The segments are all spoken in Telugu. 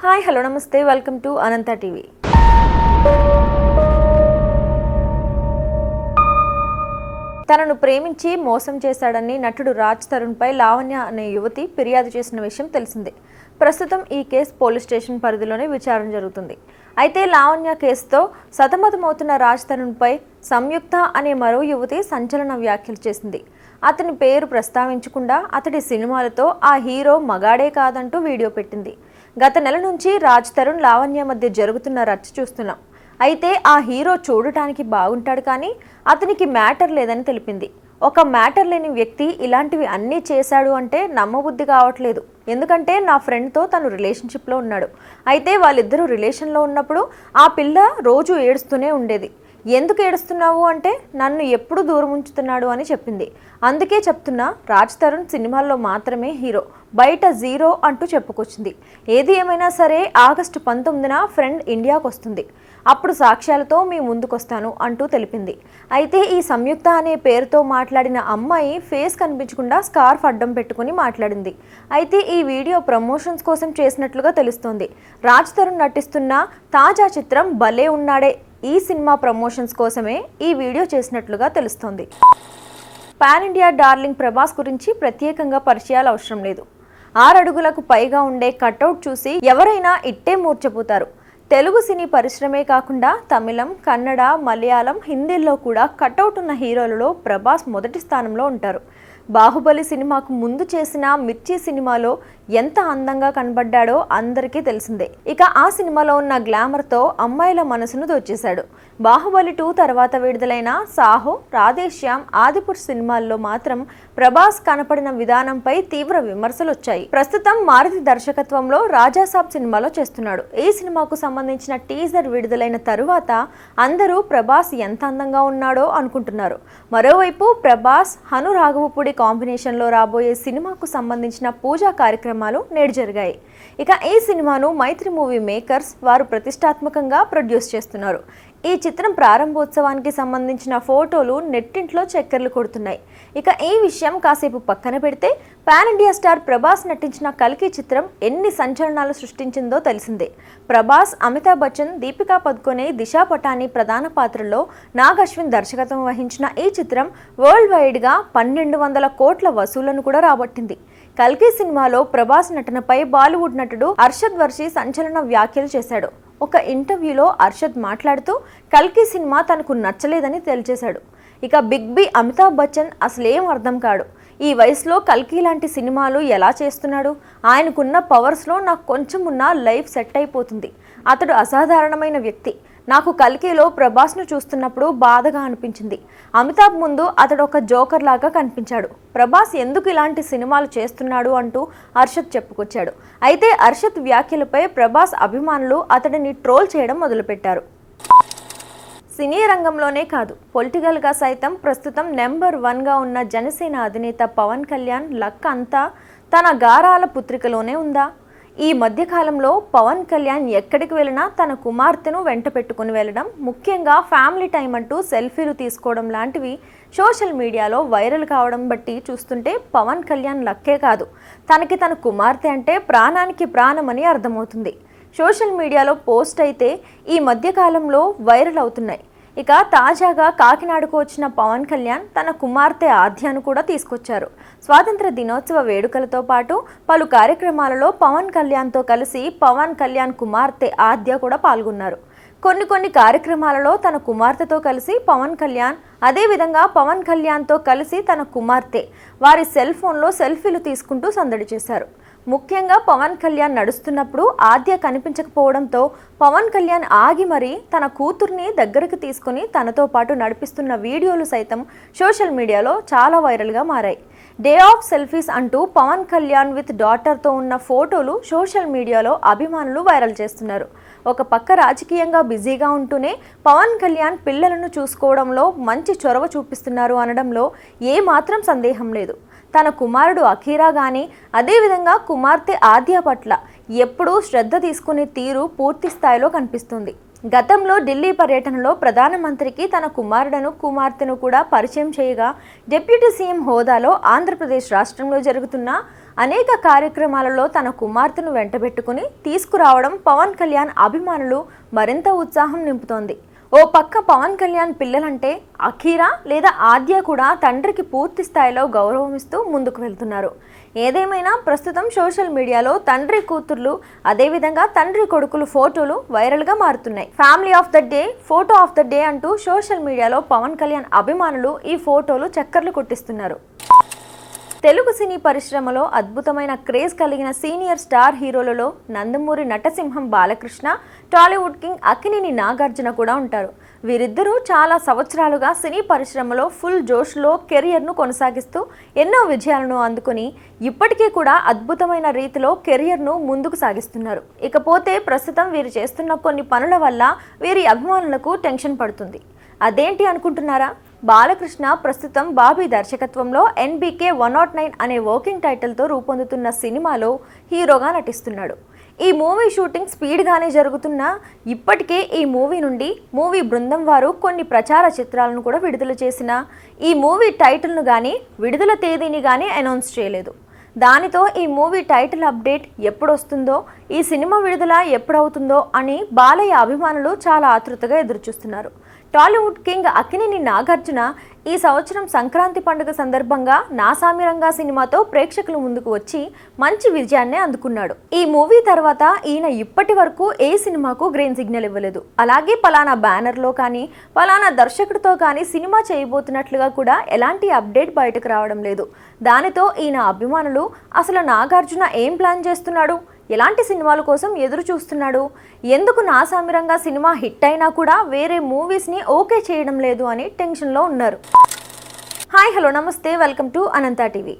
హాయ్ హలో నమస్తే వెల్కమ్ టు అనంత టీవీ. తనను ప్రేమించి మోసం చేశాడని నటుడు రాజ్ తరుణ్పై లావణ్య అనే యువతి ఫిర్యాదు చేసిన విషయం తెలిసిందే. ప్రస్తుతం ఈ కేసు పోలీస్ స్టేషన్ పరిధిలోనే విచారణ జరుగుతుంది. అయితే లావణ్య కేసుతో సతమతమవుతున్న రాజ్ తరుణ్పై సంయుక్త అనే మరో యువతి సంచలన వ్యాఖ్యలు చేసింది. అతని పేరు ప్రస్తావించకుండా అతడి సినిమాలతో ఆ హీరో మగాడే కాదంటూ వీడియో పెట్టింది. గత నెల నుంచి రాజ్ తరుణ్ లావణ్య మధ్య జరుగుతున్న రచ్చ చూస్తున్నాం. అయితే ఆ హీరో చూడటానికి బాగుంటాడు కానీ అతనికి మ్యాటర్ లేదని తెలిపింది. ఒక మ్యాటర్ లేని వ్యక్తి ఇలాంటివి అన్నీ చేశాడు అంటే నమ్మబుద్ధి కావట్లేదు. ఎందుకంటే నా ఫ్రెండ్తో తను రిలేషన్షిప్లో ఉన్నాడు. అయితే వాళ్ళిద్దరూ రిలేషన్లో ఉన్నప్పుడు ఆ పిల్ల రోజు ఏడుస్తూనే ఉండేది. ఎందుకు ఏడుస్తున్నావు అంటే నన్ను ఎప్పుడు దూరం ఉంచుతున్నాడు అని చెప్పింది. అందుకే చెప్తున్నా, రాజ్ తరుణ్ సినిమాల్లో మాత్రమే హీరో, బయట జీరో అంటూ చెప్పుకొచ్చింది. ఏది ఏమైనా సరే ఆగస్టు 19న ఫ్రెండ్ ఇండియాకు వస్తుంది. అప్పుడు సాక్ష్యాలతో మీ ముందుకొస్తాను అంటూ తెలిపింది. అయితే ఈ సంయుక్త అనే పేరుతో మాట్లాడిన అమ్మాయి ఫేస్ కనిపించకుండా స్కార్ఫ్ అడ్డం పెట్టుకుని మాట్లాడింది. అయితే ఈ వీడియో ప్రమోషన్స్ కోసం చేసినట్లుగా తెలుస్తోంది. రాజ్ తరుణ్ నటిస్తున్న తాజా చిత్రం భలే ఉన్నాడే ఈ సినిమా ప్రమోషన్స్ కోసమే ఈ వీడియో చేసినట్లుగా తెలుస్తోంది. పాన్ ఇండియా డార్లింగ్ ప్రభాస్ గురించి ప్రత్యేకంగా పరిచయాలు అవసరం లేదు. 6 అడుగులకు పైగా ఉండే కట్అవుట్ చూసి ఎవరైనా ఇట్టే మూర్ఛపోతారు. తెలుగు సినీ పరిశ్రమే కాకుండా తమిళం, కన్నడ, మలయాళం, హిందీల్లో కూడా కట్అవుట్ ఉన్న హీరోలలో ప్రభాస్ మొదటి స్థానంలో ఉంటారు. బాహుబలి సినిమాకు ముందు చేసిన మిర్చి సినిమాలో ఎంత అందంగా కనబడ్డాడో అందరికీ తెలిసిందే. ఇక ఆ సినిమాలో ఉన్న గ్లామర్తో అమ్మాయిల మనసును దోచేశాడు. బాహుబలి 2 తర్వాత విడుదలైన సాహో, రాధేశ్యామ్, ఆదిపురుష్ సినిమాల్లో మాత్రం ప్రభాస్ కనపడిన విధానంపై తీవ్ర విమర్శలు వచ్చాయి. ప్రస్తుతం మారుతి దర్శకత్వంలో రాజాసాబ్ సినిమాలో చేస్తున్నాడు. ఈ సినిమాకు సంబంధించిన టీజర్ విడుదలైన తరువాత అందరూ ప్రభాస్ ఎంత అందంగా ఉన్నాడో అనుకుంటున్నారు. మరోవైపు ప్రభాస్, హను రాఘవపూడి కాంబినేషన్లో రాబోయే సినిమాకు సంబంధించిన పూజా కార్యక్రమాలు నేడు జరిగాయి. ఇక ఈ సినిమాను మైత్రి మూవీ మేకర్స్ వారు ప్రతిష్టాత్మకంగా ప్రొడ్యూస్ చేస్తున్నారు. ఈ చిత్రం ప్రారంభోత్సవానికి సంబంధించిన ఫోటోలు నెట్టింట్లో చక్కర్లు కొడుతున్నాయి. ఇక ఈ విషయం కాసేపు పక్కన పెడితే పాన్ ఇండియా స్టార్ ప్రభాస్ నటించిన కల్కి చిత్రం ఎన్ని సంచలనాలు సృష్టించిందో తెలిసిందే. ప్రభాస్, అమితాబ్ బచ్చన్, దీపికా పదుకొనే, దిశా పటాని ప్రధాన పాత్రలో నాగ్ అశ్విన్ దర్శకత్వం వహించిన ఈ చిత్రం వరల్డ్ వైడ్గా 1200 కోట్ల వసూళ్లను కూడా రాబట్టింది. కల్కి సినిమాలో ప్రభాస్ నటనపై బాలీవుడ్ నటుడు అర్షద్ వర్షి సంచలన వ్యాఖ్యలు చేశాడు. ఒక ఇంటర్వ్యూలో అర్షద్ మాట్లాడుతూ కల్కి సినిమా తనకు నచ్చలేదని తేల్చేశాడు. ఇక బిగ్ బి అమితాబ్ బచ్చన్ అసలేం అర్థం కాడు. ఈ వయసులో కల్కి లాంటి సినిమాలు ఎలా చేస్తున్నాడు? ఆయనకున్న పవర్స్లో నాకు కొంచెం ఉన్న లైఫ్ సెట్ అయిపోతుంది. అతడు అసాధారణమైన వ్యక్తి. నాకు కల్కిలో ప్రభాస్ను చూస్తున్నప్పుడు బాధగా అనిపించింది. అమితాబ్ ముందు అతడు ఒక జోకర్ లాగా కనిపించాడు. ప్రభాస్ ఎందుకు ఇలాంటి సినిమాలు చేస్తున్నాడు అంటూ అర్షద్ చెప్పుకొచ్చాడు. అయితే అర్షద్ వ్యాఖ్యలపై ప్రభాస్ అభిమానులు అతడిని ట్రోల్ చేయడం మొదలుపెట్టారు. సినీ రంగంలోనే కాదు, పొలిటికల్గా సైతం ప్రస్తుతం నెంబర్ 1గా ఉన్న జనసేన అధినేత పవన్ కళ్యాణ్ లక్ అంతా తన గారాల పుత్రికలోనే ఉందా? ఈ మధ్యకాలంలో పవన్ కళ్యాణ్ ఎక్కడికి వెళ్ళినా తన కుమార్తెను వెంట పెట్టుకుని వెళ్ళడం, ముఖ్యంగా ఫ్యామిలీ టైం అంటూ సెల్ఫీలు తీసుకోవడం లాంటివి సోషల్ మీడియాలో వైరల్ కావడం బట్టి చూస్తుంటే పవన్ కళ్యాణ్ లక్కే కాదు, తనకి తన కుమార్తె అంటే ప్రాణానికి ప్రాణమని అర్థమవుతుంది. సోషల్ మీడియాలో పోస్ట్ అయితే ఈ మధ్యకాలంలో వైరల్ అవుతున్నాయి. ఇక తాజాగా కాకినాడకు వచ్చిన పవన్ కళ్యాణ్ తన కుమార్తె ఆద్యను కూడా తీసుకొచ్చారు. స్వాతంత్ర దినోత్సవ వేడుకలతో పాటు పలు కార్యక్రమాలలో పవన్ కళ్యాణ్తో కలిసి పవన్ కళ్యాణ్ కుమార్తె ఆద్య కూడా పాల్గొన్నారు. కొన్ని కార్యక్రమాలలో తన కుమార్తెతో కలిసి పవన్ కళ్యాణ్, అదేవిధంగా పవన్ కళ్యాణ్తో కలిసి తన కుమార్తె వారి సెల్ ఫోన్లో సెల్ఫీలు తీసుకుంటూ సందడి చేశారు. ముఖ్యంగా పవన్ కళ్యాణ్ నడుస్తున్నప్పుడు ఆద్య కనిపించకపోవడంతో పవన్ కళ్యాణ్ ఆగి మరీ తన కూతుర్ని దగ్గరికి తీసుకుని తనతో పాటు నడిపిస్తున్న వీడియోలు సైతం సోషల్ మీడియాలో చాలా వైరల్గా మారాయి. డే ఆఫ్ సెల్ఫీస్ అంటూ పవన్ కళ్యాణ్ విత్ డాటర్తో ఉన్న ఫోటోలు సోషల్ మీడియాలో అభిమానులు వైరల్ చేస్తున్నారు. ఒక పక్క రాజకీయంగా బిజీగా ఉంటూనే పవన్ కళ్యాణ్ పిల్లలను చూసుకోవడంలో మంచి చొరవ చూపిస్తున్నారు అనడంలో ఏమాత్రం సందేహం లేదు. తన కుమారుడు అఖీరా కానీ, అదేవిధంగా కుమార్తె ఆద్య పట్ల ఎప్పుడూ శ్రద్ధ తీసుకునే తీరు పూర్తి స్థాయిలో కనిపిస్తుంది. గతంలో ఢిల్లీ పర్యటనలో ప్రధానమంత్రికి తన కుమార్తెను కూడా పరిచయం చేయగా డిప్యూటీ సీఎం హోదాలో ఆంధ్రప్రదేశ్ రాష్ట్రంలో జరుగుతున్న అనేక కార్యక్రమాలలో తన కుమార్తెను వెంటబెట్టుకుని తీసుకురావడం పవన్ కళ్యాణ్ అభిమానులు మరింత ఉత్సాహం నింపుతోంది. ఓ పక్క పవన్ కళ్యాణ్ పిల్లలంటే అఖీరా లేదా ఆద్య కూడా తండ్రికి పూర్తి స్థాయిలో గౌరవం ఇస్తూ ముందుకు వెళ్తున్నారు. ఏదేమైనా ప్రస్తుతం సోషల్ మీడియాలో తండ్రి కూతుర్లు అదేవిధంగా తండ్రి కొడుకులు ఫోటోలు వైరల్గా మారుతున్నాయి. Family of the day, photo of the day అంటూ సోషల్ మీడియాలో పవన్ కళ్యాణ్ అభిమానులు ఈ ఫోటోలు చక్కర్లు కొట్టిస్తున్నారు. తెలుగు సినీ పరిశ్రమలో అద్భుతమైన క్రేజ్ కలిగిన సీనియర్ స్టార్ హీరోలలో నందమూరి నటసింహం బాలకృష్ణ, టాలీవుడ్ కింగ్ అక్కినేని నాగార్జున కూడా ఉంటారు. వీరిద్దరూ చాలా సంవత్సరాలుగా సినీ పరిశ్రమలో ఫుల్ జోష్లో కెరియర్ను కొనసాగిస్తూ ఎన్నో విజయాలను అందుకుని ఇప్పటికీ కూడా అద్భుతమైన రీతిలో కెరియర్ను ముందుకు సాగిస్తున్నారు. ఇకపోతే ప్రస్తుతం వీరు చేస్తున్న కొన్ని పనుల వల్ల వీరి అభిమానులకు టెన్షన్ పడుతుంది. అదేంటి అనుకుంటున్నారా? బాలకృష్ణ ప్రస్తుతం బాబీ దర్శకత్వంలో NBK 109 అనే వర్కింగ్ టైటిల్తో రూపొందుతున్న సినిమాలో హీరోగా నటిస్తున్నాడు. ఈ మూవీ షూటింగ్ స్పీడ్గానే జరుగుతున్నా ఇప్పటికే ఈ మూవీ నుండి మూవీ బృందం వారు కొన్ని ప్రచార చిత్రాలను కూడా విడుదల చేసిన ఈ మూవీ టైటిల్ను కానీ విడుదల తేదీని కానీ అనౌన్స్ చేయలేదు. దానితో ఈ మూవీ టైటిల్ అప్డేట్ ఎప్పుడొస్తుందో, ఈ సినిమా విడుదల ఎప్పుడవుతుందో అని బాలయ్య అభిమానులు చాలా ఆతృతగా ఎదురుచూస్తున్నారు. టాలీవుడ్ కింగ్ అక్కినేని నాగార్జున ఈ సంవత్సరం సంక్రాంతి పండుగ సందర్భంగా నా సామిరంగా సినిమాతో ప్రేక్షకుల ముందుకు వచ్చి మంచి విజయాన్ని అందుకున్నాడు. ఈ మూవీ తర్వాత ఈయన ఇప్పటి వరకు ఏ సినిమాకు గ్రీన్ సిగ్నల్ ఇవ్వలేదు. అలాగే పలానా బ్యానర్లో కానీ పలానా దర్శకుడితో కానీ సినిమా చేయబోతున్నట్లుగా కూడా ఎలాంటి అప్డేట్ బయటకు రావడం లేదు. దానితో ఈయన అభిమానులు అసలు నాగార్జున ఏం ప్లాన్ చేస్తున్నాడు, ఎలాంటి సినిమాల కోసం ఎదురు చూస్తున్నాడు, ఎందుకు నా సామిరంగా సినిమా హిట్ అయినా కూడా వేరే మూవీస్ని ఓకే చేయడం లేదు అని టెన్షన్లో ఉన్నారు. హాయ్, హలో, నమస్తే, welcome to Anantha TV.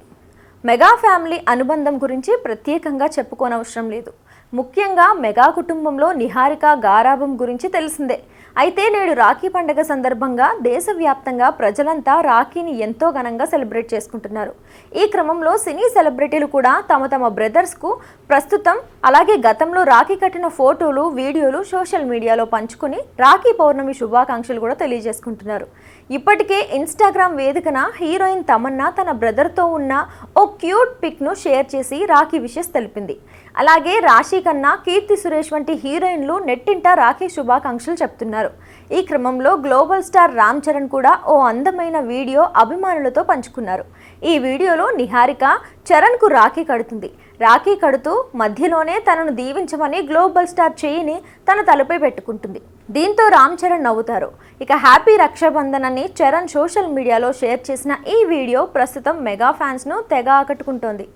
Mega family అనుబంధం గురించి ప్రత్యేకంగా చెప్పుకోనవసరం లేదు. ముఖ్యంగా మెగా కుటుంబంలో నిహారిక గారాబం గురించి తెలిసిందే. అయితే నేడు రాఖీ పండుగ సందర్భంగా దేశవ్యాప్తంగా ప్రజలంతా రాఖీని ఎంతో ఘనంగా సెలబ్రేట్ చేసుకుంటున్నారు. ఈ క్రమంలో సినీ సెలబ్రిటీలు కూడా తమ తమ బ్రదర్స్కు ప్రస్తుతం అలాగే గతంలో రాఖీ కట్టిన ఫోటోలు, వీడియోలు సోషల్ మీడియాలో పంచుకుని రాఖీ పౌర్ణమి శుభాకాంక్షలు కూడా తెలియజేసుకుంటున్నారు. ఇప్పటికే ఇన్స్టాగ్రామ్ వేదికన హీరోయిన్ తమన్నా తన బ్రదర్తో ఉన్న ఓ క్యూట్ పిక్ను షేర్ చేసి రాఖీ విషెస్ తెలిపింది. అలాగే రాశి ఖన్నా, కీర్తి సురేష్ వంటి హీరోయిన్లు నెట్టింట రాఖీ శుభాకాంక్షలు చెప్తున్నారు. ఈ క్రమంలో గ్లోబల్ స్టార్ రామ్ చరణ్ కూడా ఓ అందమైన వీడియో అభిమానులతో పంచుకున్నారు. ఈ వీడియోలో నిహారిక చరణ్కు రాఖీ కడుతుంది. రాఖీ కడుతూ మధ్యలోనే తనను దీవించమని గ్లోబల్ స్టార్ చేయిని తన తలపై పెట్టుకుంటుంది. దీంతో రామ్ చరణ్ నవ్వుతారు. ఇక హ్యాపీ రక్షాబంధన్ అని చరణ్ సోషల్ మీడియాలో షేర్ చేసిన ఈ వీడియో ప్రస్తుతం మెగా ఫ్యాన్స్ను తెగ ఆకట్టుకుంటోంది.